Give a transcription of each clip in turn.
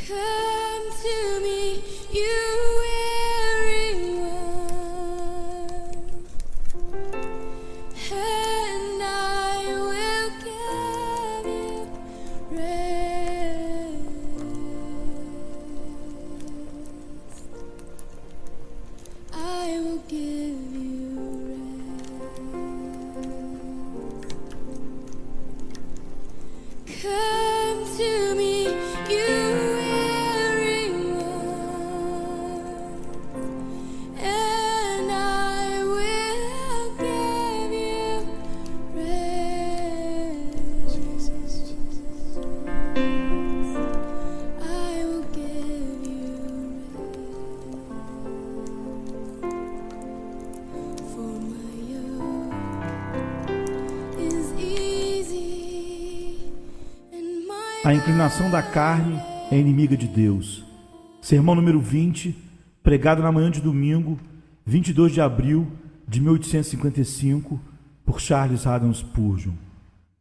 Come to me, you weary one, and I will give you rest. I will give you rest. Come to me, you weary one, and I will give you rest. I will give you rest. For my yoke is easy and my A inclinação da carne é inimiga de Deus. Sermão número 20, pregado na manhã de domingo, 22 de abril de 1855, por Charles Haddon Spurgeon.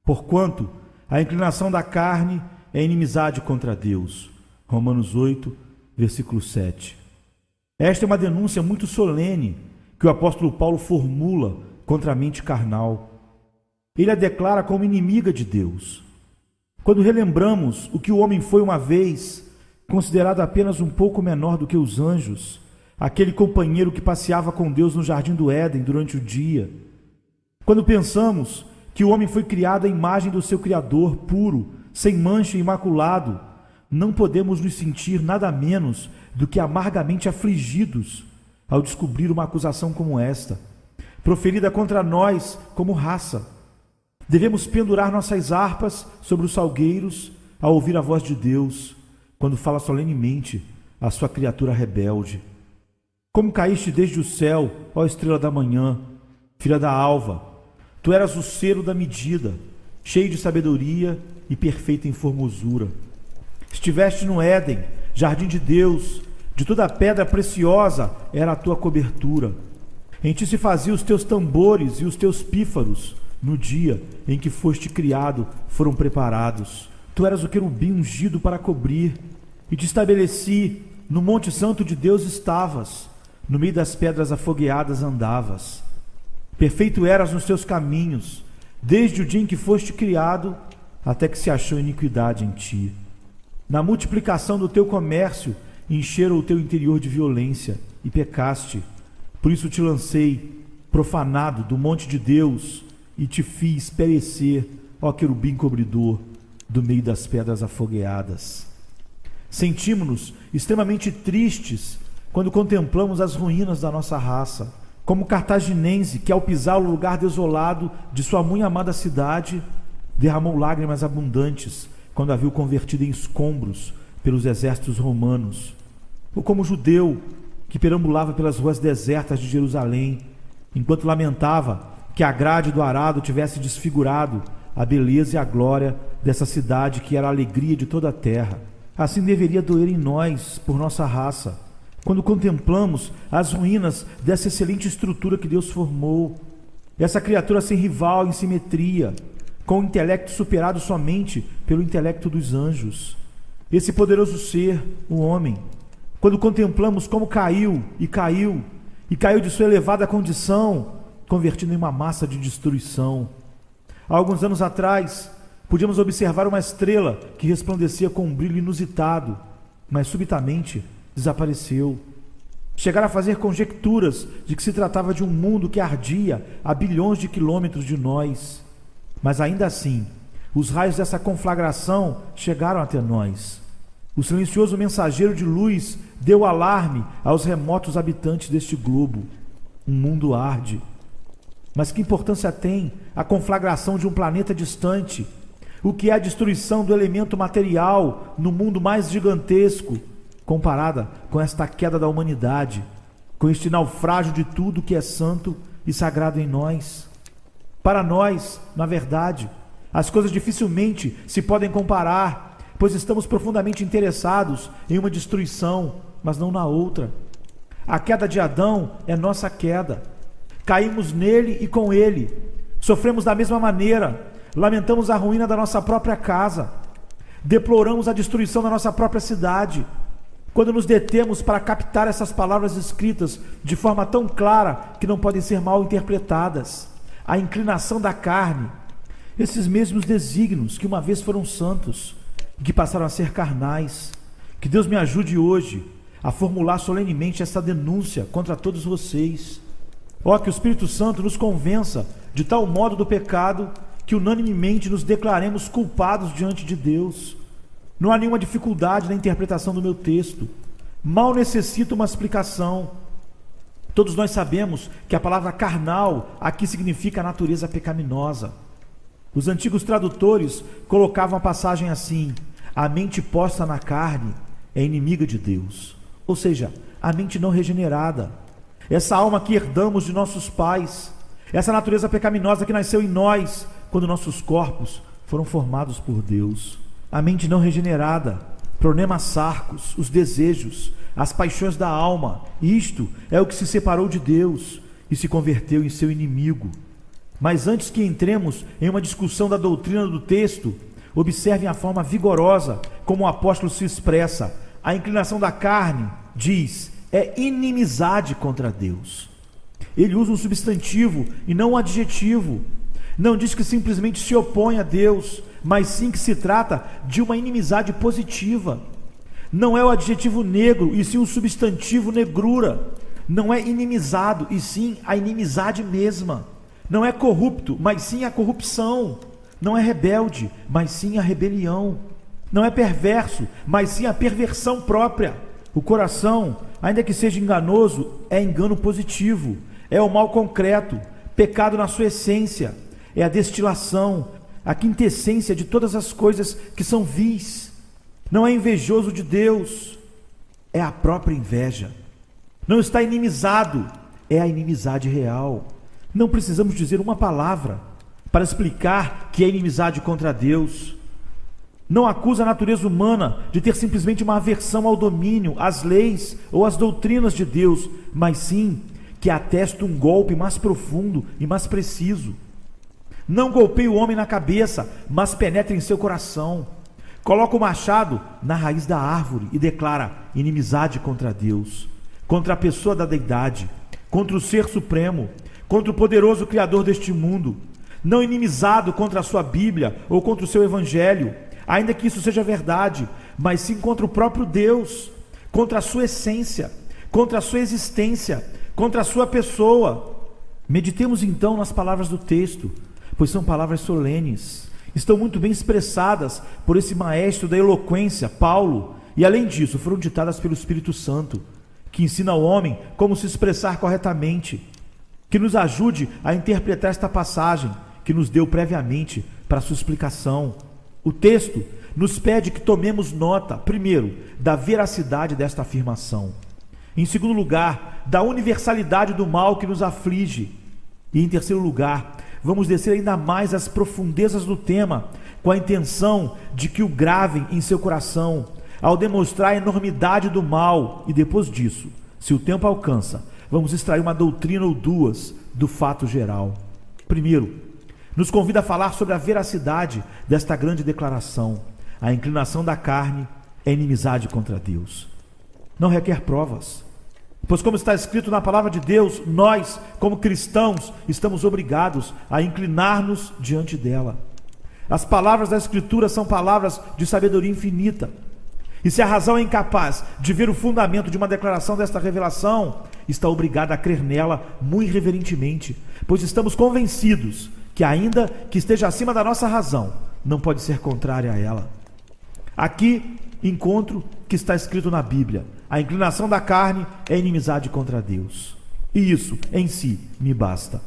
Porquanto a inclinação da carne é inimizade contra Deus. Romanos 8, versículo 7. Esta é uma denúncia muito solene que o apóstolo Paulo formula contra a mente carnal. Ele a declara como inimiga de Deus. Quando relembramos o que o homem foi uma vez, considerado apenas um pouco menor do que os anjos, aquele companheiro que passeava com Deus no jardim do Éden durante o dia. Quando pensamos que o homem foi criado à imagem do seu Criador, puro, sem mancha e imaculado, não podemos nos sentir nada menos do que amargamente afligidos ao descobrir uma acusação como esta, proferida contra nós como raça. Devemos pendurar nossas harpas sobre os salgueiros ao ouvir a voz de Deus, quando fala solenemente à sua criatura rebelde. Como caíste desde o céu, ó estrela da manhã, filha da alva, tu eras o cero da medida, cheio de sabedoria e perfeita em formosura. Estiveste no Éden, jardim de Deus, de toda pedra preciosa era a tua cobertura. Em ti se faziam os teus tambores e os teus pífaros, no dia em que foste criado, foram preparados. Tu eras o querubim ungido para cobrir, e te estabeleci, no monte santo de Deus estavas, no meio das pedras afogueadas andavas. Perfeito eras nos teus caminhos, desde o dia em que foste criado, até que se achou iniquidade em ti. Na multiplicação do teu comércio, encheram o teu interior de violência, e pecaste. Por isso te lancei, profanado, do monte de Deus, e te fiz perecer, ó querubim cobridor, do meio das pedras afogueadas. Sentimos-nos extremamente tristes quando contemplamos as ruínas da nossa raça, como cartaginense que, ao pisar o lugar desolado de sua muito amada cidade, derramou lágrimas abundantes quando a viu convertida em escombros pelos exércitos romanos, ou como judeu que perambulava pelas ruas desertas de Jerusalém, enquanto lamentava que a grade do arado tivesse desfigurado a beleza e a glória dessa cidade que era a alegria de toda a terra. Assim deveria doer em nós, por nossa raça, quando contemplamos as ruínas dessa excelente estrutura que Deus formou, essa criatura sem rival em simetria, com o intelecto superado somente pelo intelecto dos anjos. Esse poderoso ser, o homem, quando contemplamos como caiu de sua elevada condição, convertido em uma massa de destruição. Há alguns anos atrás, podíamos observar uma estrela que resplandecia com um brilho inusitado, mas subitamente desapareceu. Chegaram a fazer conjecturas de que se tratava de um mundo que ardia a bilhões de quilômetros de nós. Mas ainda assim, os raios dessa conflagração chegaram até nós. O silencioso mensageiro de luz deu alarme aos remotos habitantes deste globo. Um mundo arde. Mas que importância tem a conflagração de um planeta distante? O que é a destruição do elemento material no mundo mais gigantesco, comparada com esta queda da humanidade, com este naufrágio de tudo que é santo e sagrado em nós? Para nós, na verdade, as coisas dificilmente se podem comparar, pois estamos profundamente interessados em uma destruição, mas não na outra. A queda de Adão é nossa queda. Caímos nele e com ele. Sofremos da mesma maneira. Lamentamos a ruína da nossa própria casa. Deploramos a destruição da nossa própria cidade. Quando nos detemos para captar essas palavras escritas de forma tão clara que não podem ser mal interpretadas, a inclinação da carne, esses mesmos desígnios que uma vez foram santos, que passaram a ser carnais, que Deus me ajude hoje a formular solenemente essa denúncia contra todos vocês. Ó, que o Espírito Santo nos convença de tal modo do pecado que unanimemente nos declaremos culpados diante de Deus. Não há nenhuma dificuldade na interpretação do meu texto. Mal necessita uma explicação. Todos nós sabemos que a palavra carnal aqui significa natureza pecaminosa. Os antigos tradutores colocavam a passagem assim: a mente posta na carne é inimiga de Deus. Ou seja, a mente não regenerada. Essa alma que herdamos de nossos pais, essa natureza pecaminosa que nasceu em nós quando nossos corpos foram formados por Deus. A mente não regenerada, problemas sarcos, os desejos, as paixões da alma, isto é o que se separou de Deus e se converteu em seu inimigo. Mas antes que entremos em uma discussão da doutrina do texto, observem a forma vigorosa como o apóstolo se expressa. A inclinação da carne, diz, é inimizade contra Deus. Ele usa um substantivo e não um adjetivo. Não diz que simplesmente se opõe a Deus, mas sim que se trata de uma inimizade positiva. Não é o adjetivo negro, e sim o substantivo negrura. Não é inimizado, e sim a inimizade mesma. Não é corrupto, mas sim a corrupção. Não é rebelde, mas sim a rebelião. Não é perverso, mas sim a perversão própria. O coração, ainda que seja enganoso, é engano positivo. É o mal concreto, pecado na sua essência. É a destilação, a quintessência de todas as coisas que são vis. Não é invejoso de Deus, é a própria inveja. Não está inimizado, é a inimizade real. Não precisamos dizer uma palavra para explicar que é inimizade contra Deus. Não acusa a natureza humana de ter simplesmente uma aversão ao domínio, às leis ou às doutrinas de Deus, mas sim que atesta um golpe mais profundo e mais preciso. Não golpeia o homem na cabeça, mas penetra em seu coração. Coloca o machado na raiz da árvore e declara inimizade contra Deus, contra a pessoa da deidade, contra o Ser Supremo, contra o poderoso Criador deste mundo. Não inimizado contra a sua Bíblia ou contra o seu Evangelho, ainda que isso seja verdade, mas sim contra o próprio Deus, contra a sua essência, contra a sua existência, contra a sua pessoa. Meditemos então nas palavras do texto, pois são palavras solenes, estão muito bem expressadas por esse maestro da eloquência, Paulo, e além disso foram ditadas pelo Espírito Santo, que ensina ao homem como se expressar corretamente, que nos ajude a interpretar esta passagem que nos deu previamente para sua explicação. O texto nos pede que tomemos nota, primeiro, da veracidade desta afirmação. Em segundo lugar, da universalidade do mal que nos aflige. E em terceiro lugar, vamos descer ainda mais às profundezas do tema, com a intenção de que o gravem em seu coração, ao demonstrar a enormidade do mal. E depois disso, se o tempo alcança, vamos extrair uma doutrina ou duas do fato geral. Primeiro, nos convida a falar sobre a veracidade desta grande declaração. A inclinação da carne é inimizade contra Deus. Não requer provas, pois como está escrito na palavra de Deus, nós, como cristãos, estamos obrigados a inclinar-nos diante dela. As palavras da Escritura são palavras de sabedoria infinita. E se a razão é incapaz de ver o fundamento de uma declaração desta revelação, está obrigada a crer nela muito reverentemente, pois estamos convencidos que, ainda que esteja acima da nossa razão, não pode ser contrária a ela. Aqui encontro que está escrito na Bíblia: a inclinação da carne é inimizade contra Deus. E isso, em si, me basta.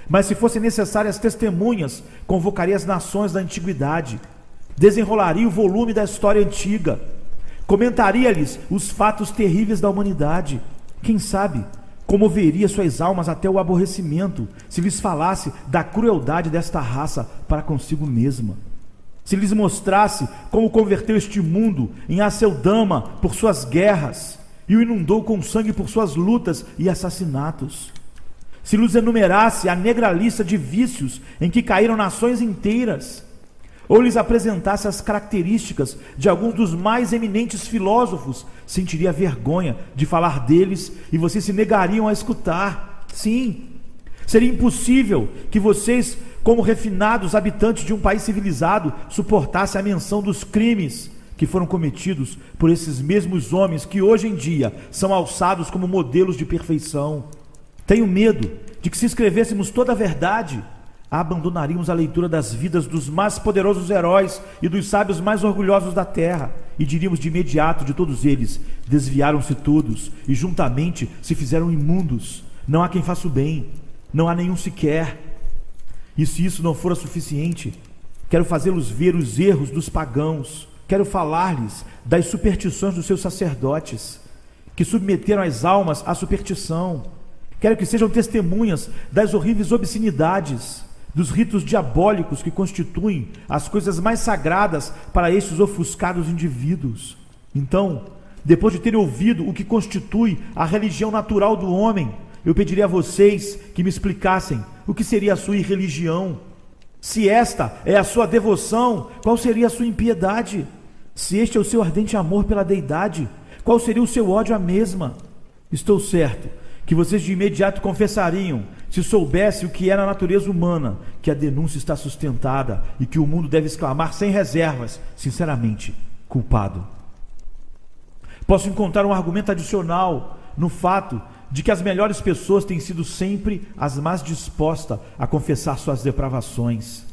Mas se fossem necessárias testemunhas, convocaria as nações da antiguidade, desenrolaria o volume da história antiga, comentaria-lhes os fatos terríveis da humanidade. Quem sabe comoveria suas almas até o aborrecimento, se lhes falasse da crueldade desta raça para consigo mesma. Se lhes mostrasse como converteu este mundo em Aceldama por suas guerras e o inundou com sangue por suas lutas e assassinatos. Se lhes enumerasse a negra lista de vícios em que caíram nações inteiras. ou lhes apresentasse as características de alguns dos mais eminentes filósofos, sentiria vergonha de falar deles e vocês se negariam a escutar. Sim, seria impossível que vocês, como refinados habitantes de um país civilizado, suportassem a menção dos crimes que foram cometidos por esses mesmos homens que hoje em dia são alçados como modelos de perfeição. Tenho medo de que, se escrevêssemos toda a verdade, abandonaríamos a leitura das vidas dos mais poderosos heróis e dos sábios mais orgulhosos da terra, e diríamos de imediato de todos eles: desviaram-se todos e juntamente se fizeram imundos. Não há quem faça o bem, não há nenhum sequer. E se isso não for suficiente, quero fazê-los ver os erros dos pagãos. Quero falar-lhes das superstições dos seus sacerdotes, que submeteram as almas à superstição. Quero que sejam testemunhas das horríveis obscenidades, dos ritos diabólicos que constituem as coisas mais sagradas para estes ofuscados indivíduos. Então, depois de terem ouvido o que constitui a religião natural do homem, eu pediria a vocês que me explicassem o que seria a sua irreligião. Se esta é a sua devoção, qual seria a sua impiedade? Se este é o seu ardente amor pela deidade, qual seria o seu ódio à mesma? Estou certo que vocês de imediato confessariam, se soubesse o que é na natureza humana, que a denúncia está sustentada e que o mundo deve exclamar sem reservas, sinceramente, culpado. Posso encontrar um argumento adicional no fato de que as melhores pessoas têm sido sempre as mais dispostas a confessar suas depravações.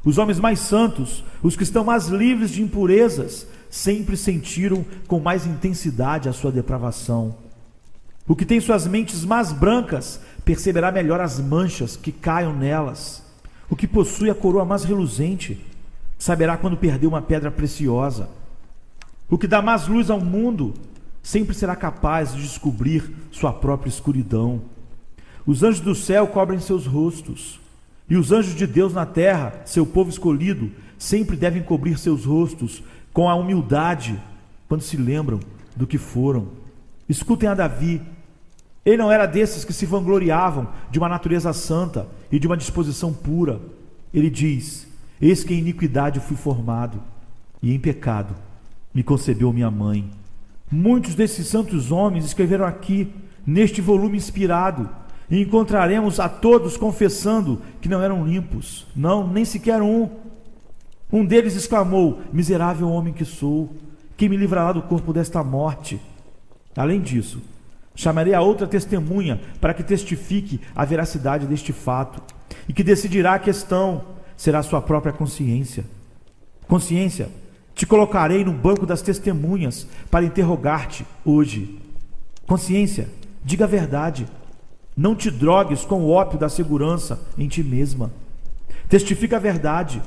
Os homens mais santos, os que estão mais livres de impurezas, sempre sentiram com mais intensidade a sua depravação. O que tem suas mentes mais brancas perceberá melhor as manchas que caiam nelas. O que possui a coroa mais reluzente saberá quando perdeu uma pedra preciosa. O que dá mais luz ao mundo sempre será capaz de descobrir sua própria escuridão. Os anjos do céu cobrem seus rostos, e os anjos de Deus na terra, seu povo escolhido, sempre devem cobrir seus rostos com a humildade quando se lembram do que foram. Escutem a Davi. Ele não era desses que se vangloriavam de uma natureza santa e de uma disposição pura. Ele diz: eis que em iniquidade fui formado, e em pecado me concebeu minha mãe. Muitos desses santos homens escreveram aqui, neste volume inspirado, e encontraremos a todos confessando que não eram limpos, não, nem sequer um. Um deles exclamou: miserável homem que sou, quem me livrará do corpo desta morte? Além disso, chamarei a outra testemunha para que testifique a veracidade deste fato, e que decidirá a questão, será a sua própria consciência. Consciência, te colocarei no banco das testemunhas para interrogar-te hoje. Consciência, diga a verdade. Não te drogues com o ópio da segurança em ti mesma. Testifica a verdade.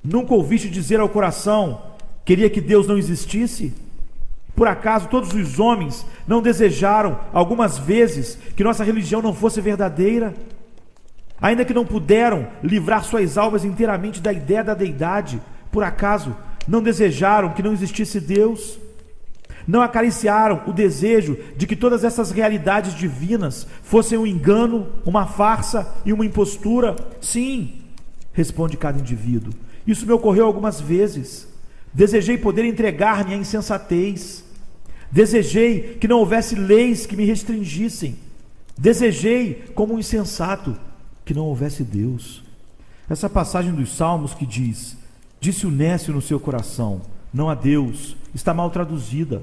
Nunca ouviste dizer ao coração: queria que Deus não existisse? Por acaso todos os homens não desejaram algumas vezes que nossa religião não fosse verdadeira? Ainda que não puderam livrar suas almas inteiramente da ideia da deidade, por acaso não desejaram que não existisse Deus? Não acariciaram o desejo de que todas essas realidades divinas fossem um engano, uma farsa e uma impostura? Sim, responde cada indivíduo. Isso me ocorreu algumas vezes. Desejei poder entregar-me à insensatez. Desejei que não houvesse leis que me restringissem. Desejei, como um insensato, que não houvesse Deus. Essa passagem dos Salmos que diz: disse o nécio no seu coração, não há Deus, está mal traduzida.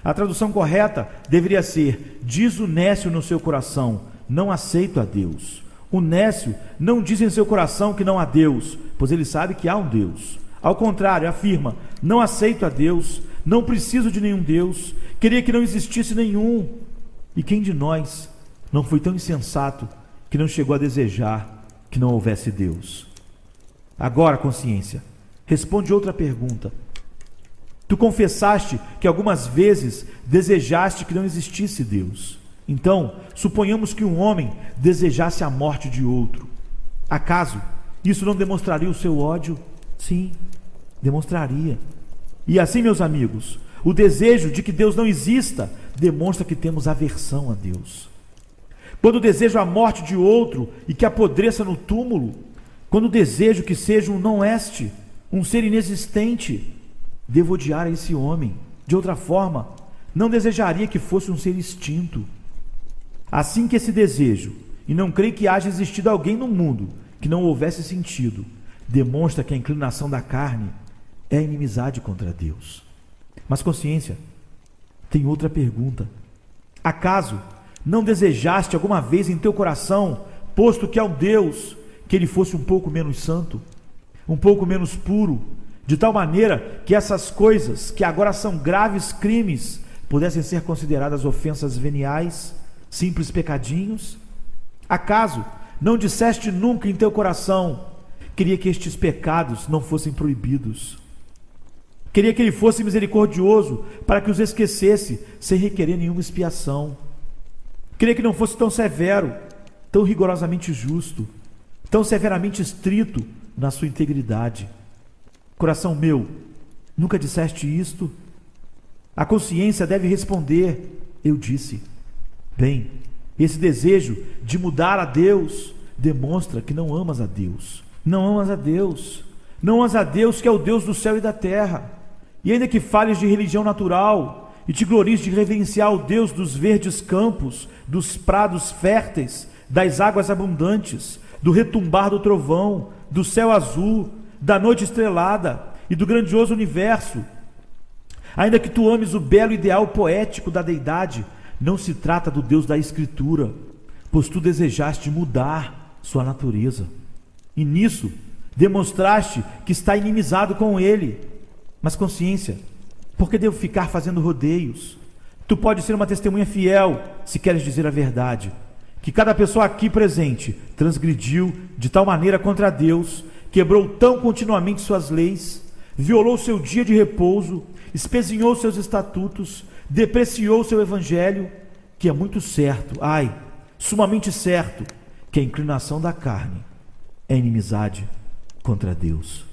A tradução correta deveria ser: diz o nécio no seu coração, não aceito a Deus. O nécio não diz em seu coração que não há Deus, pois ele sabe que há um Deus. Ao contrário, afirma: não aceito a Deus, não preciso de nenhum Deus, queria que não existisse nenhum. E quem de nós não foi tão insensato que não chegou a desejar que não houvesse Deus? Agora, consciência, responde outra pergunta. Tu confessaste que algumas vezes desejaste que não existisse Deus. Então, suponhamos que um homem desejasse a morte de outro. Acaso isso não demonstraria o seu ódio? Sim, demonstraria. E assim, meus amigos, o desejo de que Deus não exista demonstra que temos aversão a Deus. Quando desejo a morte de outro e que apodreça no túmulo, quando desejo que seja um não este, um ser inexistente. Devo odiar esse homem. De outra forma, não desejaria que fosse um ser extinto. Assim que esse desejo, e não creio que haja existido alguém no mundo que não houvesse sentido, demonstra que a inclinação da carne é a inimizade contra Deus. Mas consciência, tem outra pergunta. Acaso não desejaste alguma vez em teu coração, posto que há um Deus, que ele fosse um pouco menos santo, um pouco menos puro, de tal maneira que essas coisas, que agora são graves crimes, pudessem ser consideradas ofensas veniais, simples pecadinhos? Acaso não disseste nunca em teu coração: queria que estes pecados não fossem proibidos? Queria que ele fosse misericordioso para que os esquecesse sem requerer nenhuma expiação. Queria que não fosse tão severo, tão rigorosamente justo, tão severamente estrito na sua integridade. Coração meu, nunca disseste isto? A consciência deve responder: eu disse. Bem, esse desejo de mudar a Deus demonstra que não amas a Deus. Não amas a Deus. Não amas a Deus, que é o Deus do céu e da terra. E ainda que fales de religião natural e te glories de reverenciar o Deus dos verdes campos, dos prados férteis, das águas abundantes, do retumbar do trovão, do céu azul, da noite estrelada e do grandioso universo, ainda que tu ames o belo ideal poético da deidade, não se trata do Deus da Escritura, pois tu desejaste mudar sua natureza, e nisso demonstraste que está inimizado com ele. Mas consciência, por que devo ficar fazendo rodeios? Tu podes ser uma testemunha fiel, se queres dizer a verdade, que cada pessoa aqui presente transgrediu de tal maneira contra Deus, quebrou tão continuamente suas leis, violou seu dia de repouso, espezinhou seus estatutos, depreciou seu evangelho, que é muito certo, sumamente certo, que a inclinação da carne é inimizade contra Deus.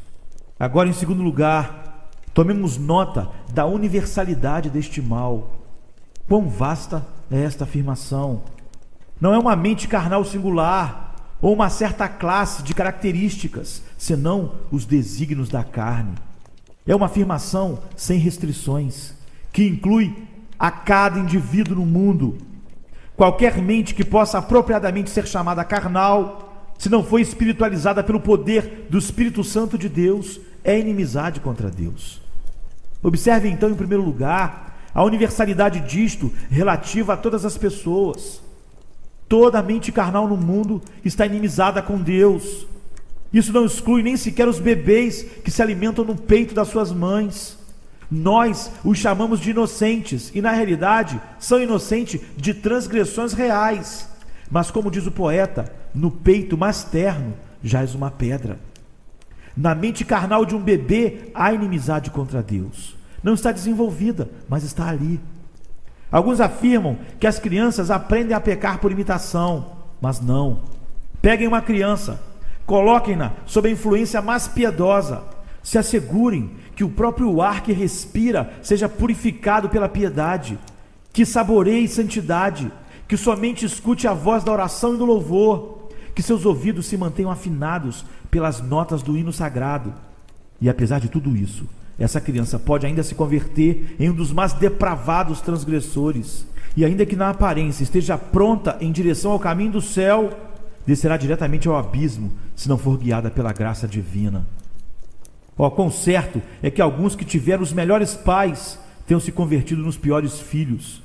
Agora, em segundo lugar, tomemos nota da universalidade deste mal. Quão vasta é esta afirmação! Não é uma mente carnal singular, ou uma certa classe de características, senão os desígnios da carne. É uma afirmação sem restrições, que inclui a cada indivíduo no mundo. Qualquer mente que possa apropriadamente ser chamada carnal, se não for espiritualizada pelo poder do Espírito Santo de Deus, é inimizade contra Deus. Observe então, em primeiro lugar, a universalidade disto relativa a todas as pessoas. Toda mente carnal no mundo está inimizada com Deus. Isso não exclui nem sequer os bebês que se alimentam no peito das suas mães. Nós os chamamos de inocentes e, na realidade, são inocentes de transgressões reais. Mas, como diz o poeta, no peito mais terno jaz uma pedra. Na mente carnal de um bebê há inimizade contra Deus. Não está desenvolvida, mas está ali. Alguns afirmam que as crianças aprendem a pecar por imitação, mas não. Peguem uma criança, coloquem-na sob a influência mais piedosa, se assegurem que o próprio ar que respira seja purificado pela piedade, que saboreie santidade, que somente escute a voz da oração e do louvor, que seus ouvidos se mantenham afinados pelas notas do hino sagrado. E apesar de tudo isso, essa criança pode ainda se converter em um dos mais depravados transgressores, e ainda que na aparência esteja pronta em direção ao caminho do céu, descerá diretamente ao abismo, se não for guiada pela graça divina. Quão certo é que alguns que tiveram os melhores pais tenham se convertido nos piores filhos,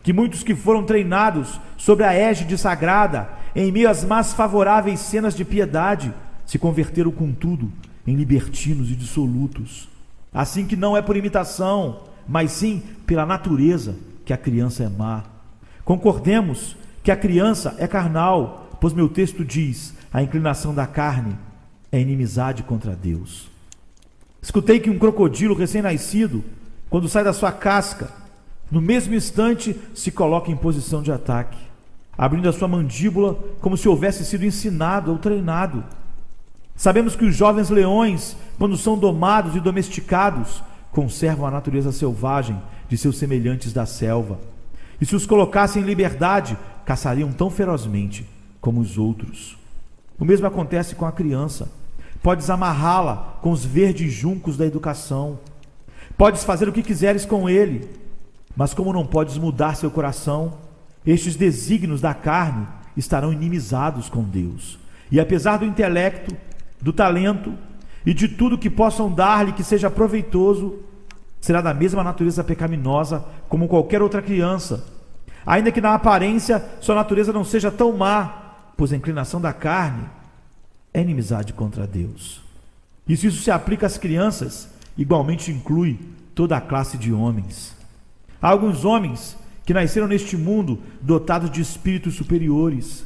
que muitos que foram treinados sobre a égide sagrada, em meio às mais favoráveis cenas de piedade, se converteram contudo em libertinos e dissolutos. Assim que não é por imitação, mas sim pela natureza que a criança é má. Concordemos que a criança é carnal, pois meu texto diz: a inclinação da carne é inimizade contra Deus. Escutei que um crocodilo recém-nascido, quando sai da sua casca, no mesmo instante se coloca em posição de ataque, abrindo a sua mandíbula como se houvesse sido ensinado ou treinado. Sabemos que os jovens leões, quando são domados e domesticados, conservam a natureza selvagem de seus semelhantes da selva, e se os colocassem em liberdade, caçariam tão ferozmente como os outros. O mesmo acontece com a criança. podes amarrá-la com os verdes juncos da educação, podes fazer o que quiseres com ele, mas como não podes mudar seu coração, estes desígnios da carne estarão inimizados com Deus. E apesar do intelecto, do talento e de tudo que possam dar-lhe que seja proveitoso, será da mesma natureza pecaminosa como qualquer outra criança, ainda que na aparência sua natureza não seja tão má, pois a inclinação da carne é inimizade contra Deus. E se isso se aplica às crianças, igualmente inclui toda a classe de homens. Há alguns homens que nasceram neste mundo dotados de espíritos superiores,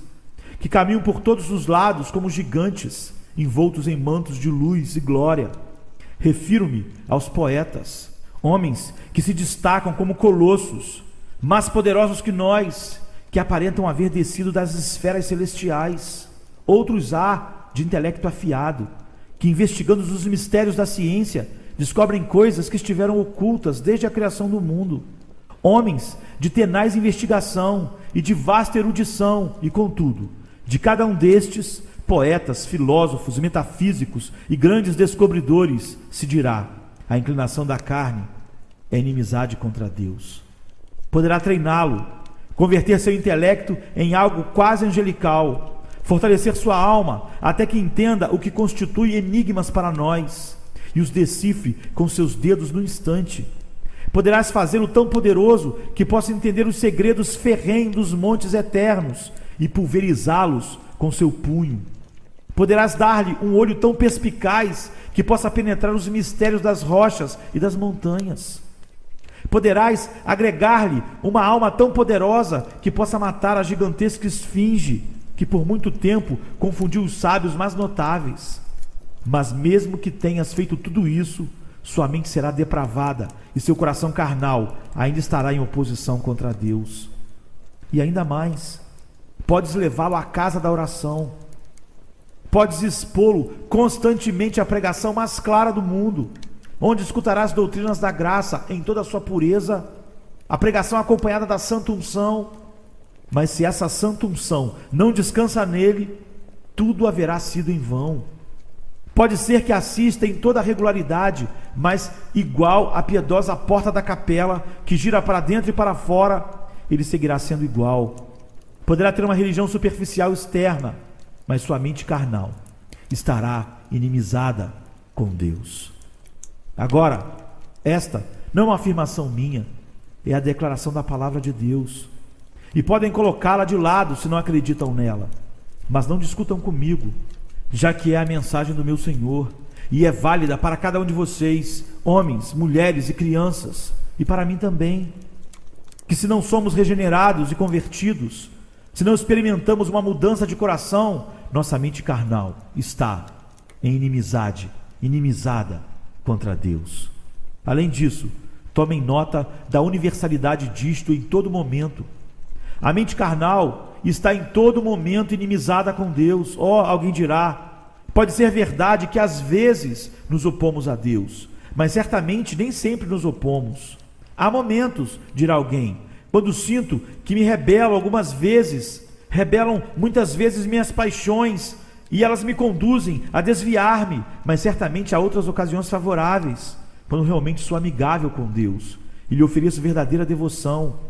que caminham por todos os lados como gigantes, envoltos em mantos de luz e glória. Refiro-me aos poetas, homens que se destacam como colossos, mais poderosos que nós, que aparentam haver descido das esferas celestiais. Outros há de intelecto afiado, que investigando os mistérios da ciência, descobrem coisas que estiveram ocultas desde a criação do mundo. Homens de tenaz investigação e de vasta erudição, e contudo, de cada um destes, poetas, filósofos, metafísicos e grandes descobridores, se dirá: a inclinação da carne é inimizade contra Deus. Poderá treiná-lo, converter seu intelecto em algo quase angelical, fortalecer sua alma até que entenda o que constitui enigmas para nós e os decifre com seus dedos no instante. Poderás fazê-lo tão poderoso que possa entender os segredos ferrenhos dos montes eternos e pulverizá-los com seu punho. Poderás dar-lhe um olho tão perspicaz que possa penetrar os mistérios das rochas e das montanhas. Poderás agregar-lhe uma alma tão poderosa que possa matar a gigantesca esfinge, que por muito tempo confundiu os sábios mais notáveis. Mas mesmo que tenhas feito tudo isso, sua mente será depravada e seu coração carnal ainda estará em oposição contra Deus. E ainda mais, podes levá-lo à casa da oração, podes expô-lo constantemente à pregação mais clara do mundo, onde escutarás doutrinas da graça em toda a sua pureza, a pregação acompanhada da santa unção. Mas se essa santa unção não descansa nele, tudo haverá sido em vão. Pode ser que assista em toda a regularidade, mas igual à piedosa porta da capela, que gira para dentro e para fora, ele seguirá sendo igual. Poderá ter uma religião superficial externa, mas sua mente carnal estará inimizada com Deus. Agora, esta não é uma afirmação minha, é a declaração da palavra de Deus. E podem colocá-la de lado se não acreditam nela, mas não discutam comigo, já que é a mensagem do meu Senhor, e é válida para cada um de vocês, homens, mulheres e crianças, e para mim também. Que se não somos regenerados e convertidos, se não experimentamos uma mudança de coração, nossa mente carnal está em inimizada contra Deus. Além disso, tomem nota da universalidade disto em todo momento. A mente carnal está em todo momento inimizada com Deus. Alguém dirá, pode ser verdade que às vezes nos opomos a Deus, mas certamente nem sempre nos opomos. Há momentos, dirá alguém, quando sinto que me rebelo algumas vezes, rebelam muitas vezes minhas paixões, e elas me conduzem a desviar-me, mas certamente há outras ocasiões favoráveis, quando realmente sou amigável com Deus e lhe ofereço verdadeira devoção.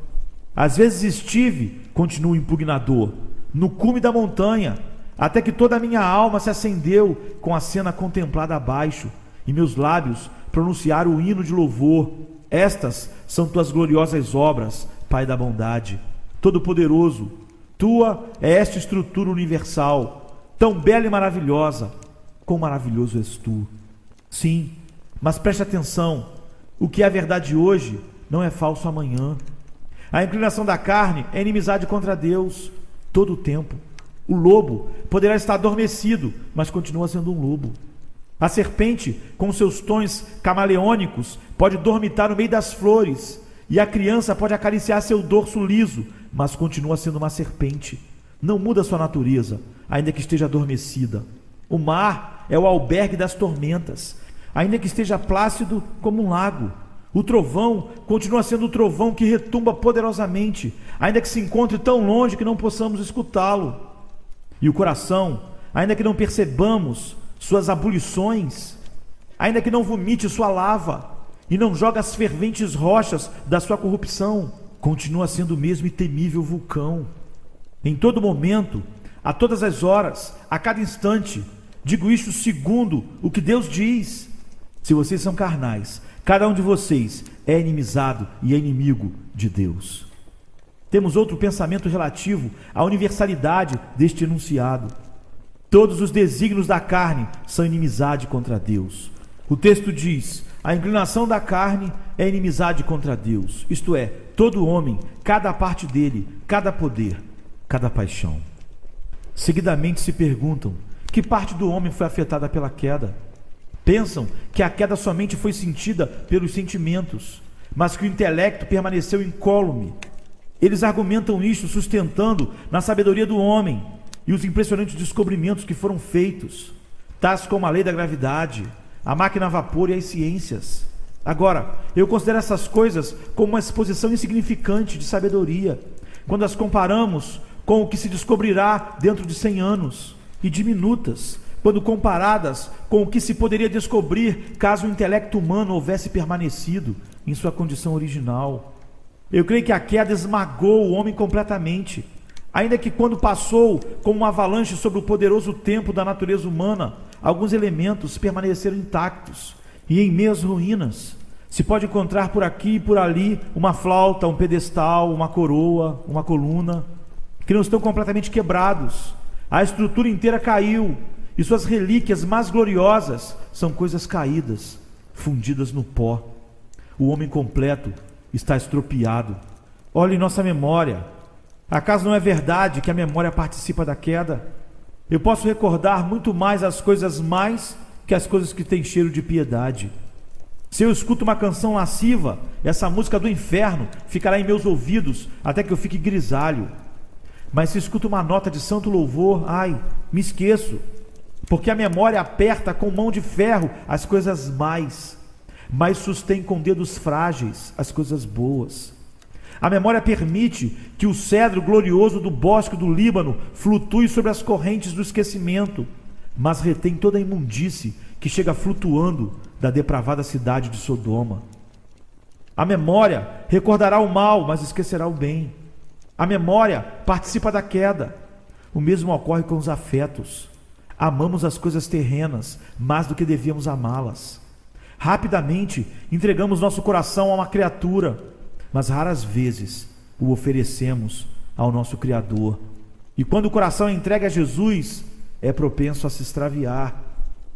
Às vezes estive, continua o impugnador, no cume da montanha, até que toda a minha alma se acendeu com a cena contemplada abaixo, e meus lábios pronunciaram o hino de louvor. Estas são tuas gloriosas obras, Pai da bondade, Todo-Poderoso. Tua é esta estrutura universal, tão bela e maravilhosa. Quão maravilhoso és tu! Sim, mas preste atenção, o que é verdade hoje não é falso amanhã. A inclinação da carne é inimizade contra Deus todo o tempo. O lobo poderá estar adormecido, mas continua sendo um lobo. A serpente, com seus tons camaleônicos, pode dormitar no meio das flores, e a criança pode acariciar seu dorso liso, mas continua sendo uma serpente. Não muda sua natureza, ainda que esteja adormecida. O mar é o albergue das tormentas, ainda que esteja plácido como um lago. O trovão continua sendo o trovão que retumba poderosamente, ainda que se encontre tão longe que não possamos escutá-lo. E o coração, ainda que não percebamos, suas abluições, ainda que não vomite sua lava e não jogue as ferventes rochas da sua corrupção, continua sendo o mesmo e temível vulcão. Em todo momento, a todas as horas, a cada instante, digo isto segundo o que Deus diz. Se vocês são carnais, cada um de vocês é inimizado e é inimigo de Deus. Temos outro pensamento relativo à universalidade deste enunciado. Todos os desígnios da carne são inimizade contra Deus. O texto diz: a inclinação da carne é inimizade contra Deus, isto é, todo homem, cada parte dele, cada poder, cada paixão. Seguidamente se perguntam: que parte do homem foi afetada pela queda? Pensam que a queda somente foi sentida pelos sentimentos, mas que o intelecto permaneceu incólume. Eles argumentam isto sustentando na sabedoria do homem e os impressionantes descobrimentos que foram feitos, tais como a lei da gravidade, a máquina a vapor e as ciências. Agora, eu considero essas coisas como uma exposição insignificante de sabedoria, quando as comparamos com o que se descobrirá dentro de 100 anos, e diminutas, quando comparadas com o que se poderia descobrir caso o intelecto humano houvesse permanecido em sua condição original. Eu creio que a queda esmagou o homem completamente, ainda que quando passou como uma avalanche sobre o poderoso tempo da natureza humana, alguns elementos permaneceram intactos e em meias ruínas. Se pode encontrar por aqui e por ali uma flauta, um pedestal, uma coroa, uma coluna, que não estão completamente quebrados. A estrutura inteira caiu e suas relíquias mais gloriosas são coisas caídas, fundidas no pó. O homem completo está estropiado. Olhe nossa memória. Acaso não é verdade que a memória participa da queda? Eu posso recordar muito mais as coisas mais que as coisas que têm cheiro de piedade. Se eu escuto uma canção lasciva, essa música do inferno ficará em meus ouvidos até que eu fique grisalho. Mas se escuto uma nota de santo louvor, ai, me esqueço, porque a memória aperta com mão de ferro as coisas mais, mas sustém com dedos frágeis as coisas boas. A memória permite que o cedro glorioso do bosque do Líbano flutue sobre as correntes do esquecimento, mas retém toda a imundície que chega flutuando da depravada cidade de Sodoma. A memória recordará o mal, mas esquecerá o bem. A memória participa da queda. O mesmo ocorre com os afetos. Amamos as coisas terrenas mais do que devíamos amá-las. Rapidamente entregamos nosso coração a uma criatura, mas raras vezes o oferecemos ao nosso Criador. E quando o coração é entregue a Jesus, é propenso a se extraviar.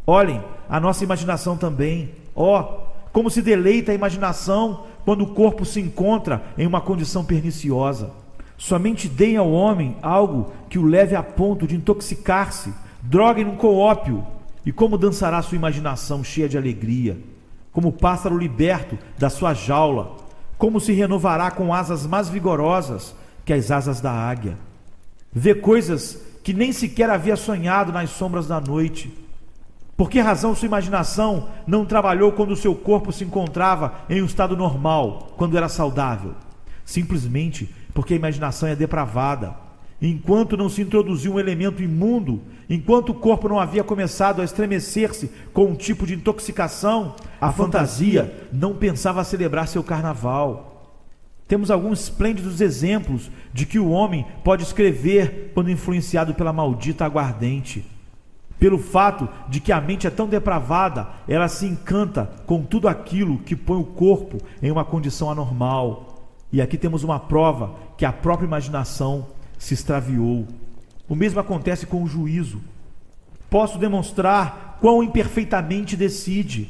Olhem, a nossa imaginação também. Como se deleita a imaginação quando o corpo se encontra em uma condição perniciosa. Somente deem ao homem algo que o leve a ponto de intoxicar-se, droguem-no com ópio, e como dançará sua imaginação cheia de alegria, como o pássaro liberto da sua jaula, como se renovará com asas mais vigorosas que as asas da águia. Vê coisas que nem sequer havia sonhado nas sombras da noite. Por que razão sua imaginação não trabalhou quando o seu corpo se encontrava em um estado normal, quando era saudável? Simplesmente porque a imaginação é depravada. Enquanto não se introduziu um elemento imundo, enquanto o corpo não havia começado a estremecer-se com um tipo de intoxicação, a fantasia não pensava celebrar seu carnaval. Temos alguns esplêndidos exemplos de que o homem pode escrever quando influenciado pela maldita aguardente. Pelo fato de que a mente é tão depravada, ela se encanta com tudo aquilo que põe o corpo em uma condição anormal. E aqui temos uma prova que a própria imaginação se extraviou. O mesmo acontece com o juízo. Posso demonstrar quão imperfeitamente decide.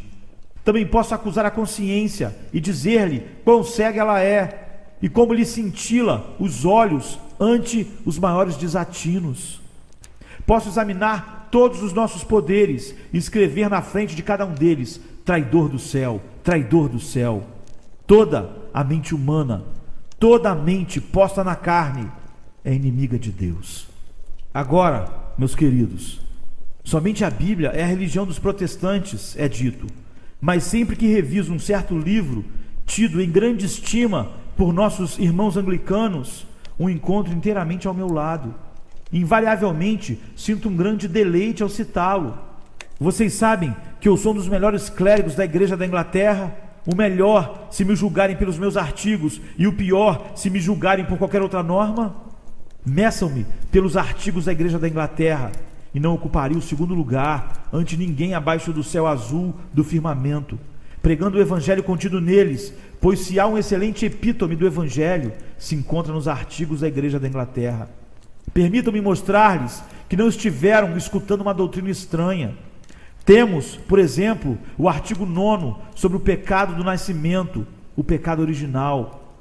Também posso acusar a consciência e dizer-lhe quão cega ela é e como lhe cintila os olhos ante os maiores desatinos. Posso examinar todos os nossos poderes e escrever na frente de cada um deles: traidor do céu, traidor do céu. Toda a mente humana, toda a mente posta na carne é inimiga de Deus. Agora, meus queridos, somente a Bíblia é a religião dos protestantes, é dito, mas sempre que reviso um certo livro, tido em grande estima por nossos irmãos anglicanos, o encontro inteiramente ao meu lado. Invariavelmente sinto um grande deleite ao citá-lo. Vocês sabem que eu sou um dos melhores clérigos da igreja da Inglaterra? O melhor se me julgarem pelos meus artigos e o pior se me julgarem por qualquer outra norma? Meçam-me pelos artigos da igreja da Inglaterra e não ocuparia o segundo lugar ante ninguém abaixo do céu azul do firmamento, pregando o evangelho contido neles, pois se há um excelente epítome do evangelho, se encontra nos artigos da igreja da Inglaterra. Permitam-me mostrar-lhes que não estiveram escutando uma doutrina estranha. Temos, por exemplo, o artigo 9 sobre o pecado do nascimento, o pecado original.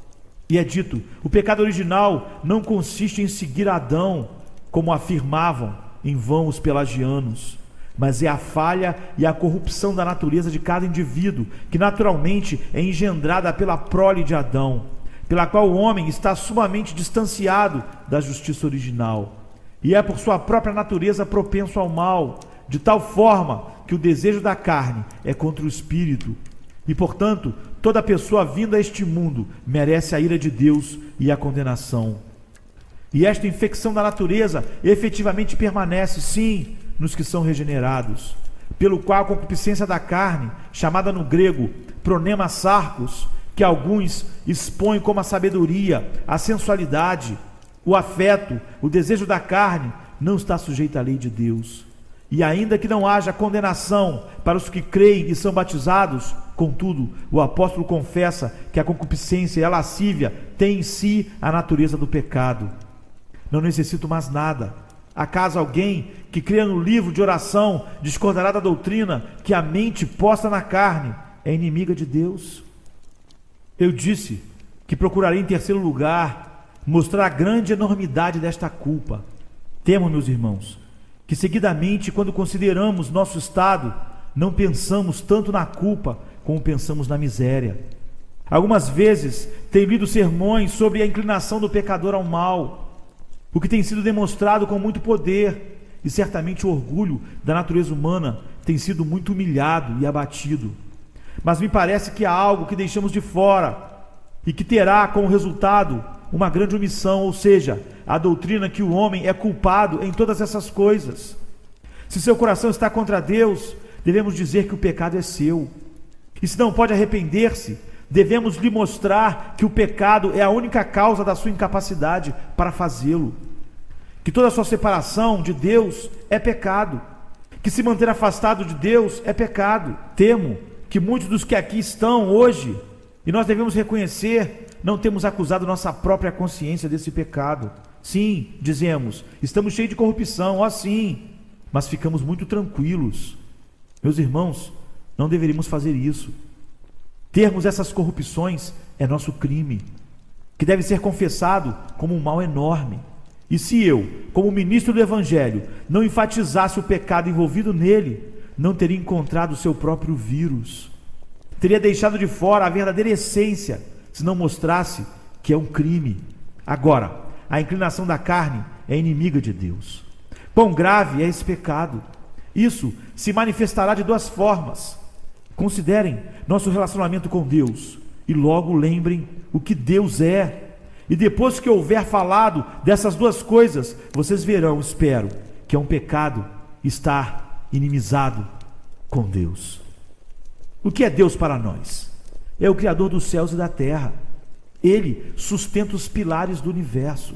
E é dito, o pecado original não consiste em seguir Adão, como afirmavam em vão os pelagianos, mas é a falha e a corrupção da natureza de cada indivíduo, que naturalmente é engendrada pela prole de Adão, pela qual o homem está sumamente distanciado da justiça original, e é por sua própria natureza propenso ao mal, de tal forma que o desejo da carne é contra o espírito, e portanto toda pessoa vinda a este mundo merece a ira de Deus e a condenação. E esta infecção da natureza efetivamente permanece, sim, nos que são regenerados, pelo qual a concupiscência da carne, chamada no grego pronema sarcos, que alguns expõem como a sabedoria, a sensualidade, o afeto, o desejo da carne, não está sujeita à lei de Deus. E ainda que não haja condenação para os que creem e são batizados, contudo, o apóstolo confessa que a concupiscência e a lascívia têm em si a natureza do pecado. Não necessito mais nada. Acaso alguém que crê no livro de oração discordará da doutrina que a mente posta na carne é inimiga de Deus? Eu disse que procurarei em terceiro lugar mostrar a grande enormidade desta culpa. Temo, meus irmãos, que seguidamente, quando consideramos nosso estado, não pensamos tanto na culpa como pensamos na miséria. Algumas vezes tenho lido sermões sobre a inclinação do pecador ao mal, o que tem sido demonstrado com muito poder, e certamente o orgulho da natureza humana tem sido muito humilhado e abatido. Mas me parece que há algo que deixamos de fora e que terá como resultado uma grande omissão, ou seja, a doutrina que o homem é culpado em todas essas coisas. Se seu coração está contra Deus, devemos dizer que o pecado é seu. E se não pode arrepender-se, devemos lhe mostrar que o pecado é a única causa da sua incapacidade para fazê-lo. Que toda a sua separação de Deus é pecado. Que se manter afastado de Deus é pecado. Temo que muitos dos que aqui estão hoje, e nós devemos reconhecer, não temos acusado nossa própria consciência desse pecado. Sim, dizemos, estamos cheios de corrupção, ó sim, mas ficamos muito tranquilos. Meus irmãos, não deveríamos fazer isso. Termos essas corrupções é nosso crime, que deve ser confessado como um mal enorme. E se eu, como ministro do Evangelho, não enfatizasse o pecado envolvido nele, não teria encontrado o seu próprio vírus. Teria deixado de fora a verdadeira essência, se não mostrasse que é um crime. Agora, a inclinação da carne é inimiga de Deus. Quão grave é esse pecado? Isso se manifestará de duas formas. Considerem nosso relacionamento com Deus e logo lembrem o que Deus é. E depois que eu houver falado dessas duas coisas, vocês verão, espero, que é um pecado estar inimizado com Deus. O que é Deus para nós? É o Criador dos céus e da terra. Ele sustenta os pilares do universo.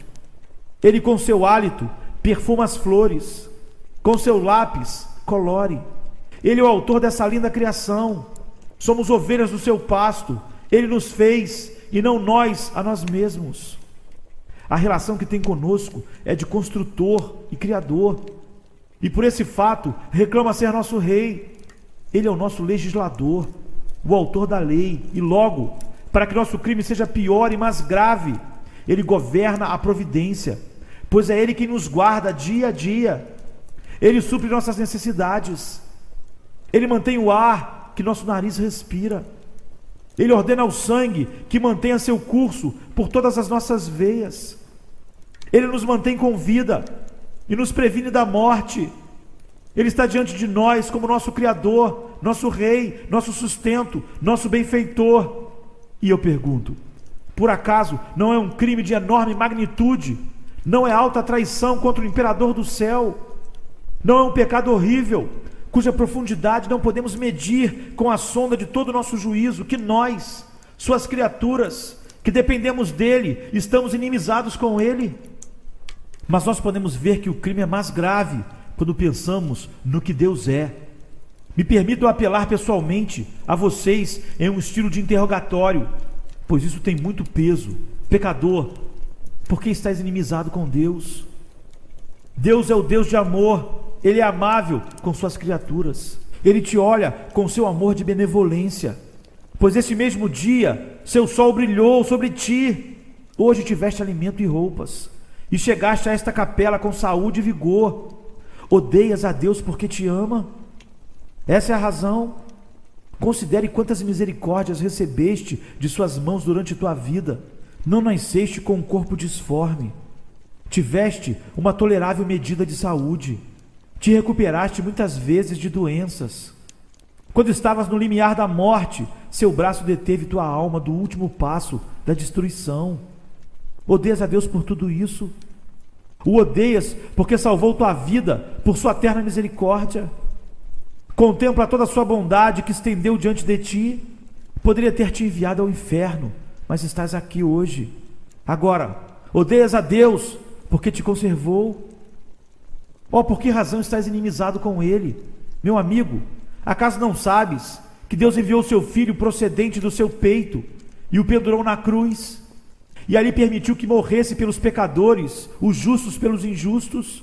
Ele com seu hálito perfuma as flores, com seu lápis colore. Ele é o autor dessa linda criação. Somos ovelhas do seu pasto. Ele nos fez e não nós a nós mesmos. A relação que tem conosco é de construtor e criador. E por esse fato reclama ser nosso rei. Ele é o nosso legislador, o autor da lei. E logo, para que nosso crime seja pior e mais grave, ele governa a providência, pois é ele quem nos guarda dia a dia. Ele supre nossas necessidades. Ele mantém o ar que nosso nariz respira. Ele ordena o sangue que mantenha seu curso por todas as nossas veias. Ele nos mantém com vida e nos previne da morte. Ele está diante de nós como nosso Criador, nosso Rei, nosso sustento, nosso benfeitor. E eu pergunto, por acaso não é um crime de enorme magnitude? Não é alta traição contra o imperador do céu? Não é um pecado horrível cuja profundidade não podemos medir com a sonda de todo o nosso juízo, que nós, suas criaturas, que dependemos dele, estamos inimizados com ele. Mas nós podemos ver que o crime é mais grave quando pensamos no que Deus é. Me permitam apelar pessoalmente a vocês em um estilo de interrogatório, pois isso tem muito peso. Pecador, por que estás inimizado com Deus? Deus é o Deus de amor, Ele é amável com suas criaturas. Ele te olha com seu amor de benevolência, pois esse mesmo dia seu sol brilhou sobre ti. Hoje tiveste alimento e roupas, e chegaste a esta capela com saúde e vigor. Odeias a Deus porque te ama? Essa é a razão. Considere quantas misericórdias recebeste de suas mãos durante tua vida. Não nasceste com um corpo disforme. Tiveste uma tolerável medida de saúde. Te recuperaste muitas vezes de doenças. Quando estavas no limiar da morte, seu braço deteve tua alma do último passo da destruição. Odeias a Deus por tudo isso? O odeias porque salvou tua vida por sua eterna misericórdia? Contempla toda a sua bondade que estendeu diante de ti. Poderia ter te enviado ao inferno, mas estás aqui hoje. Agora, odeias a Deus porque te conservou? Oh, por que razão estás inimizado com Ele? Meu amigo, acaso não sabes que Deus enviou seu Filho procedente do seu peito e o pendurou na cruz, e ali permitiu que morresse pelos pecadores, os justos pelos injustos,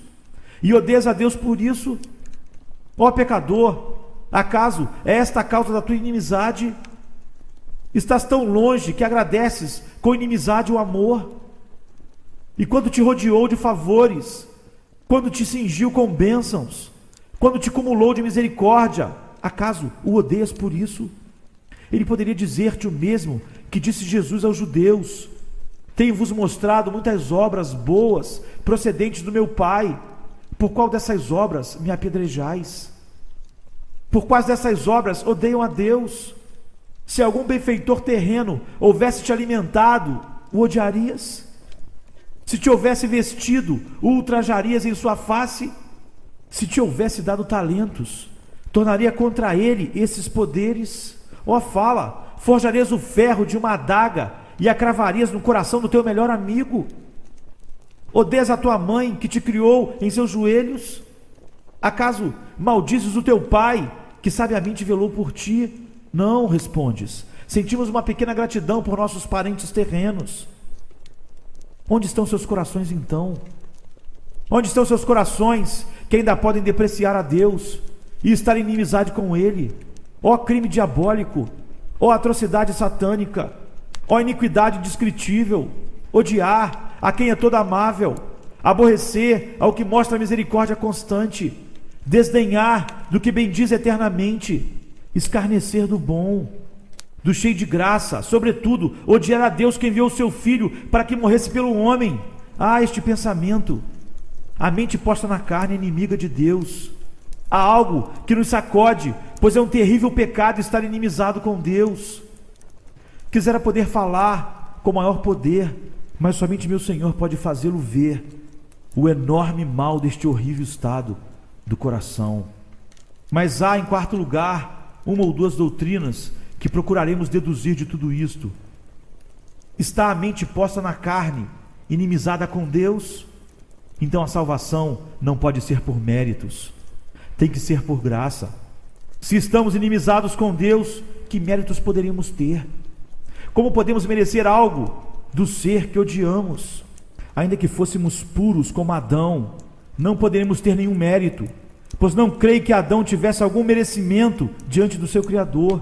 e odeias a Deus por isso? Ó pecador, acaso é esta a causa da tua inimizade? Estás tão longe que agradeces com inimizade o amor? E quando te rodeou de favores, quando te cingiu com bênçãos, quando te cumulou de misericórdia, acaso o odeias por isso? Ele poderia dizer-te o mesmo que disse Jesus aos judeus: tenho-vos mostrado muitas obras boas procedentes do meu Pai. Por qual dessas obras me apedrejais? Por quais dessas obras odeiam a Deus? Se algum benfeitor terreno houvesse te alimentado, o odiarias? Se te houvesse vestido, o ultrajarias em sua face? Se te houvesse dado talentos, tornaria contra ele esses poderes? Ó, fala, forjarias o ferro de uma adaga e a cravarias no coração do teu melhor amigo? Odeias a tua mãe que te criou em seus joelhos? Acaso maldizes o teu pai que sabiamente velou por ti? Não, respondes, sentimos uma pequena gratidão por nossos parentes terrenos. Onde estão seus corações então? Onde estão seus corações que ainda podem depreciar a Deus e estar em inimizade com Ele? Ó crime diabólico, ó atrocidade satânica, ó iniquidade indescritível, odiar a quem é todo amável, aborrecer ao que mostra misericórdia constante, desdenhar do que bendiz eternamente, escarnecer do bom, do cheio de graça, sobretudo, odiar a Deus que enviou o seu Filho para que morresse pelo homem. Ah, este pensamento! A mente posta na carne é inimiga de Deus. Há algo que nos sacode, pois é um terrível pecado estar inimizado com Deus. Quisera poder falar com maior poder, mas somente meu Senhor pode fazê-lo ver o enorme mal deste horrível estado do coração. Mas há, em quarto lugar, uma ou duas doutrinas que procuraremos deduzir de tudo isto. Está a mente posta na carne, inimizada com Deus? Então a salvação não pode ser por méritos, tem que ser por graça. Se estamos inimizados com Deus, que méritos poderíamos ter? Como podemos merecer algo do ser que odiamos? Ainda que fôssemos puros como Adão, não poderíamos ter nenhum mérito, pois não creio que Adão tivesse algum merecimento diante do seu Criador.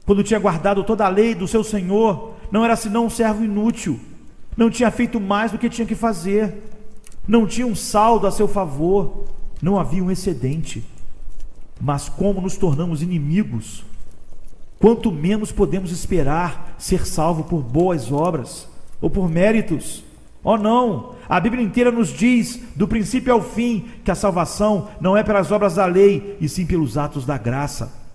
Quando tinha guardado toda a lei do seu Senhor, não era senão um servo inútil, não tinha feito mais do que tinha que fazer, não tinha um saldo a seu favor, não havia um excedente. Mas como nos tornamos inimigos, quanto menos podemos esperar ser salvo por boas obras ou por méritos. Oh não, a Bíblia inteira nos diz, do princípio ao fim, que a salvação não é pelas obras da lei, e sim pelos atos da graça.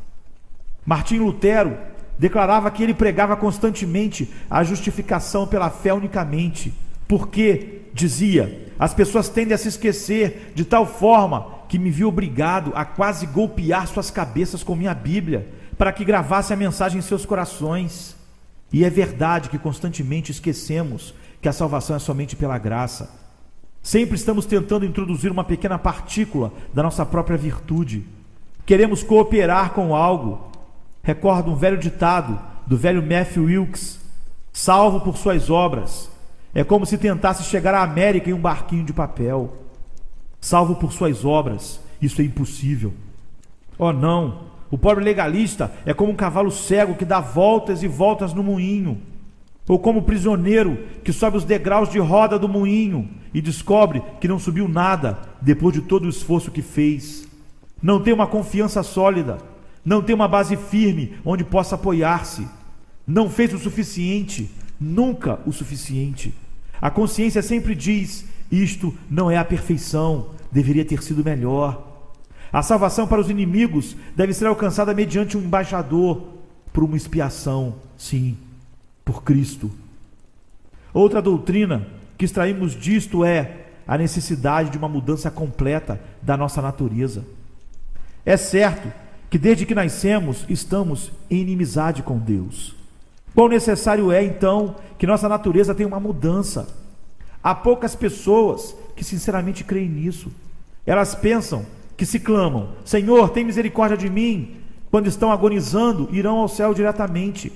Martinho Lutero declarava que ele pregava constantemente a justificação pela fé unicamente, porque, dizia, as pessoas tendem a se esquecer de tal forma que me viu obrigado a quase golpear suas cabeças com minha Bíblia, para que gravasse a mensagem em seus corações. E é verdade que constantemente esquecemos que a salvação é somente pela graça. Sempre estamos tentando introduzir uma pequena partícula da nossa própria virtude. Queremos cooperar com algo. Recordo um velho ditado do velho Matthew Wilkes: salvo por suas obras, é como se tentasse chegar à América em um barquinho de papel. Salvo por suas obras, isso é impossível. Oh não, o pobre legalista é como um cavalo cego que dá voltas e voltas no moinho, ou como o prisioneiro que sobe os degraus de roda do moinho e descobre que não subiu nada depois de todo o esforço que fez. Não tem uma confiança sólida, não tem uma base firme onde possa apoiar-se. Não fez o suficiente, nunca o suficiente. A consciência sempre diz: isto não é a perfeição, deveria ter sido melhor. A salvação para os inimigos deve ser alcançada mediante um embaixador, por uma expiação, sim, por Cristo. Outra doutrina que extraímos disto é a necessidade de uma mudança completa da nossa natureza. É certo que desde que nascemos estamos em inimizade com Deus. Quão necessário é, então, que nossa natureza tenha uma mudança? Há poucas pessoas que sinceramente creem nisso. Elas pensam que se clamam: Senhor, tem misericórdia de mim, quando estão agonizando, irão ao céu diretamente.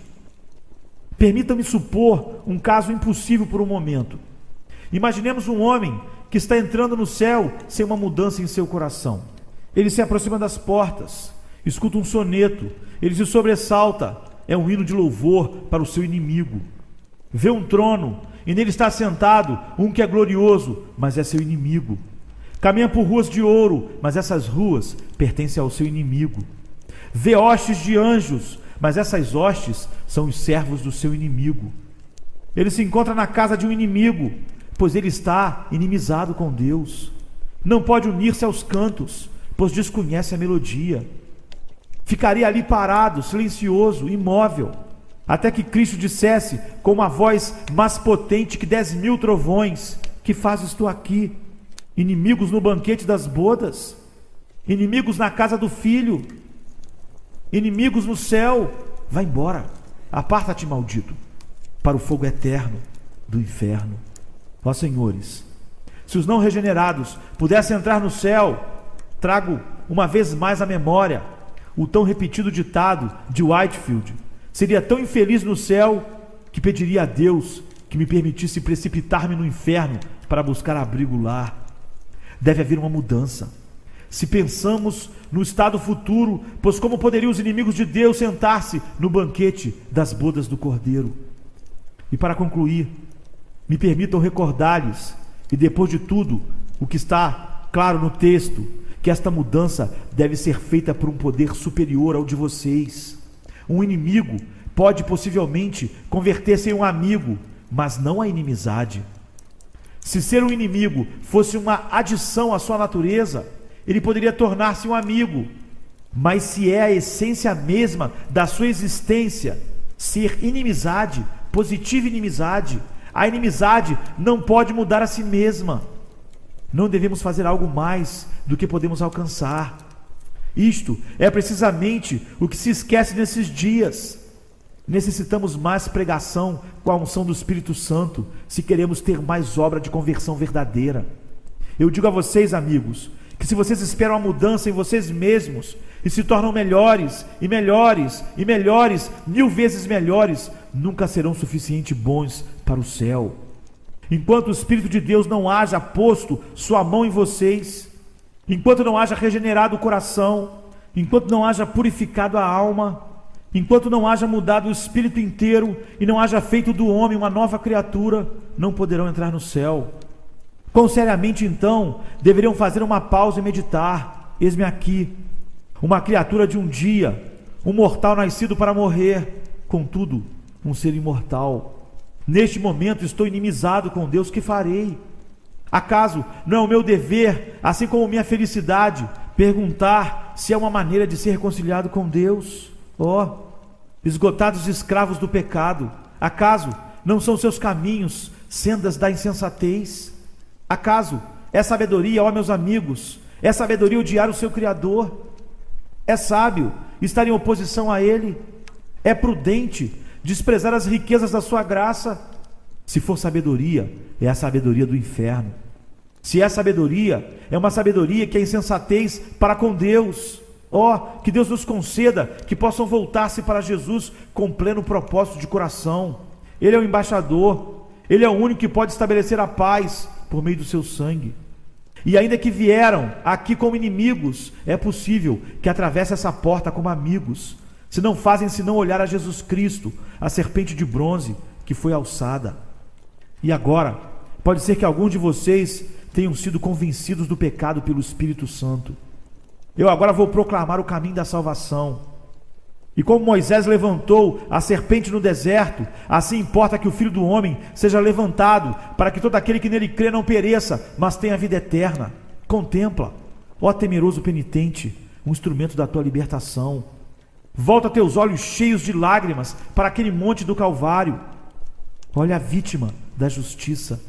Permitam-me supor um caso impossível por um momento. Imaginemos um homem que está entrando no céu sem uma mudança em seu coração. Ele se aproxima das portas, escuta um soneto, ele se sobressalta, é um hino de louvor para o seu inimigo. Vê um trono e nele está sentado um que é glorioso, mas é seu inimigo. Caminha por ruas de ouro, mas essas ruas pertencem ao seu inimigo. Vê hostes de anjos, mas essas hostes são os servos do seu inimigo. Ele se encontra na casa de um inimigo, pois ele está inimizado com Deus. Não pode unir-se aos cantos, pois desconhece a melodia. Ficaria ali parado, silencioso, imóvel, até que Cristo dissesse com uma voz mais potente que 10.000 trovões: que fazes tu aqui? Inimigos no banquete das bodas? Inimigos na casa do filho? Inimigos no céu? Vai embora, aparta-te, maldito, para o fogo eterno do inferno. Ó senhores, se os não regenerados pudessem entrar no céu, trago uma vez mais à memória o tão repetido ditado de Whitefield: seria tão infeliz no céu que pediria a Deus que me permitisse precipitar-me no inferno para buscar abrigo lá. Deve haver uma mudança. Se pensamos no estado futuro, pois como poderiam os inimigos de Deus sentar-se no banquete das bodas do Cordeiro? E para concluir, me permitam recordar-lhes, e depois de tudo o que está claro no texto, que esta mudança deve ser feita por um poder superior ao de vocês. Um inimigo pode possivelmente converter-se em um amigo, mas não a inimizade. Se ser um inimigo fosse uma adição à sua natureza, ele poderia tornar-se um amigo. Mas se é a essência mesma da sua existência, ser inimizade, positiva inimizade, a inimizade não pode mudar a si mesma. Não devemos fazer algo mais do que podemos alcançar. Isto é precisamente o que se esquece nesses dias. Necessitamos mais pregação com a unção do Espírito Santo, se queremos ter mais obra de conversão verdadeira. Eu digo a vocês, amigos, que se vocês esperam a mudança em vocês mesmos e se tornam melhores, e melhores, e melhores, 1000 vezes melhores, nunca serão suficientemente bons para o céu. Enquanto o Espírito de Deus não haja posto sua mão em vocês, enquanto não haja regenerado o coração, enquanto não haja purificado a alma, enquanto não haja mudado o espírito inteiro e não haja feito do homem uma nova criatura, não poderão entrar no céu. Quão seriamente, então, deveriam fazer uma pausa e meditar: eis-me aqui, uma criatura de um dia, um mortal nascido para morrer, contudo, um ser imortal. Neste momento estou inimizado com Deus, que farei? Acaso não é o meu dever, assim como minha felicidade, perguntar se há uma maneira de ser reconciliado com Deus? Esgotados escravos do pecado, acaso não são seus caminhos sendas da insensatez? Acaso é sabedoria, ó meus amigos, É sabedoria odiar o seu Criador. É sábio estar em oposição a Ele. É prudente desprezar as riquezas da sua graça. Se for sabedoria, é a sabedoria do inferno. Se é sabedoria, é uma sabedoria que é insensatez para com Deus. Que Deus nos conceda que possam voltar-se para Jesus com pleno propósito de coração. Ele é o embaixador, Ele é o único que pode estabelecer a paz por meio do seu sangue. E ainda que vieram aqui como inimigos, é possível que atravessem essa porta como amigos, se não fazem senão olhar a Jesus Cristo, a serpente de bronze que foi alçada. E agora, pode ser que alguns de vocês tenham sido convencidos do pecado pelo Espírito Santo. Eu agora vou proclamar o caminho da salvação. E como Moisés levantou a serpente no deserto, assim importa que o Filho do Homem seja levantado, para que todo aquele que nele crê não pereça, mas tenha vida eterna. Contempla, ó temeroso penitente, um instrumento da tua libertação. Volta teus olhos cheios de lágrimas para aquele monte do Calvário. Olha a vítima da justiça,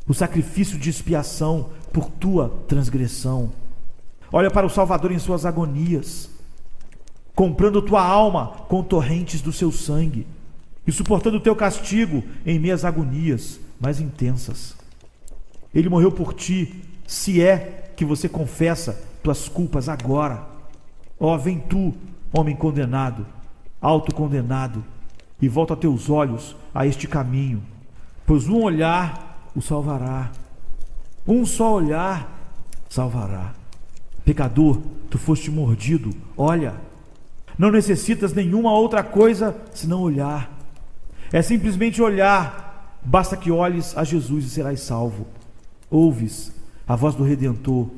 o sacrifício de expiação por tua transgressão. Olha para o Salvador em suas agonias, comprando tua alma com torrentes do seu sangue e suportando o teu castigo em meias agonias mais intensas. Ele morreu por ti, se é que você confessa tuas culpas agora. Vem tu, homem condenado, autocondenado, e volta teus olhos a este caminho, pois um olhar o salvará. Um só olhar salvará. Pecador, tu foste mordido, olha. Não necessitas nenhuma outra coisa senão olhar. É simplesmente olhar. Basta que olhes a Jesus e serás salvo. Ouves a voz do Redentor: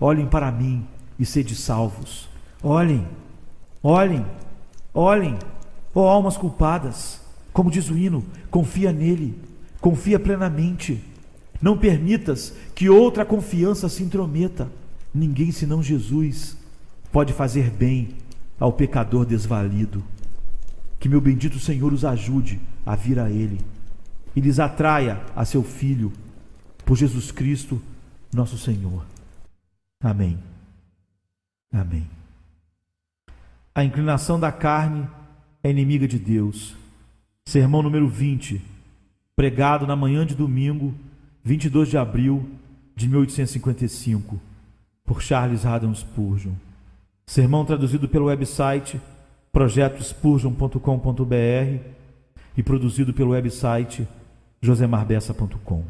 olhem para mim e sede salvos. Olhem, olhem, olhem, ó almas culpadas. Como diz o hino, confia nele, confia plenamente. Não permitas que outra confiança se intrometa. Ninguém senão Jesus pode fazer bem ao pecador desvalido. Que meu bendito Senhor os ajude a vir a Ele e lhes atraia a seu Filho, por Jesus Cristo, nosso Senhor. Amém. Amém. A inclinação da carne é inimiga de Deus. Sermão número 20, pregado na manhã de domingo, 22 de abril de 1855, por Charles Haddon Spurgeon. Sermão traduzido pelo website projetospurgeon.com.br e produzido pelo website josemarbessa.com.